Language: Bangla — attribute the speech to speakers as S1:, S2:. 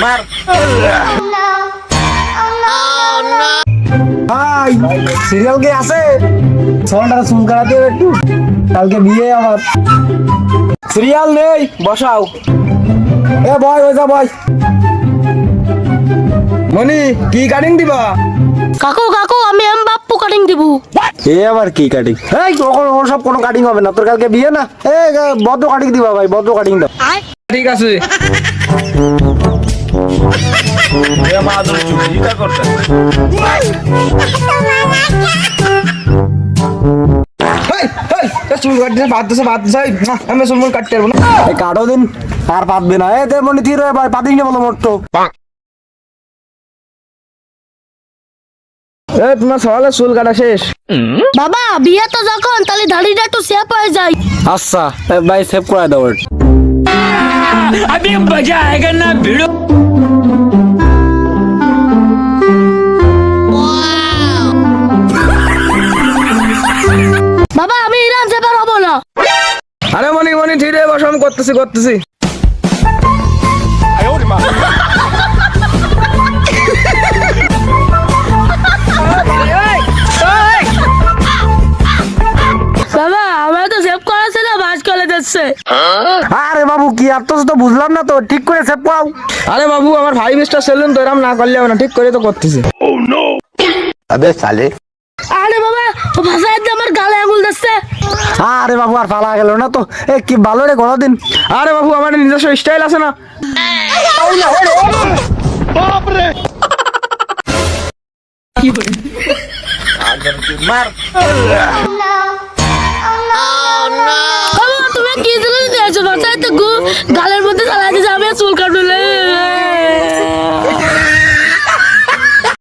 S1: মার।
S2: ভাই সিরিয়াল কে আছে ছটা চুল কাটাতে হবে একটু, কালকে বিয়ে আমার। সিরিয়াল নেই, বসাও। এ বয় ওই যা বয়। মনি কি কাটিং দিবা?
S3: কাকু কাকু আমি বাপ্পু কাটিং দিব।
S2: এ আবার কি কাটিং? এই ওর সব কোনো কাটিং হবে না, তোর কালকে বিয়ে না। এ বদ্র কাটিং দিবা ভাই, বদ্র কাটিং দাও।
S1: ঠিক আছে। এ মাদুর চুরিটা করতে।
S2: হেই হেই এ চুল কাটতে বাদ দিছে আমি চুল মুল কাটতে পারবো না। এই কাটো দিন আর পাতবে না। এ দে মনি থির হয়ে ভাই পাতিস না বলো মোট্টো। এ তোমার সকালে চুল কাটা শেষ?
S3: বাবা বিয়ে তো যখন, তাহলে দাড়িটা একটু সেপ হয়ে যায়।
S2: আচ্ছা ভাই সেভ করে দাও।
S4: अभी मजा आएगा ना भिड़ो।
S3: বাবা আমি ইরান যেবার হবো না।
S2: আরে মনি মনি ঠিক আছে বসো, আমি করতেছি।
S3: বাবা আমার তো সেভ করা ছিল, বাস করে যাচ্ছে।
S2: আরে বাবু কি আর তো বুঝলাম না তো, ঠিক করে সেভ পাও। আরে বাবু আমার 5 স্টার সেলুন তো, এরকম না করলে হবে না, ঠিক করে তো করতেছি।
S1: আবে সালে।
S3: আরে বাবা ও ভাষায় আমার গালে আঙুল দিচ্ছে।
S2: আরে বাবু আর পালা গেল না তো, এ কি ভালো রে ঘোরা দিন। আরে বাবু আমার নিজস্ব স্টাইল আছে না।
S1: মার।
S3: বাবা তুমি কি দিলে দিয়েছো ভাষায় তো গালে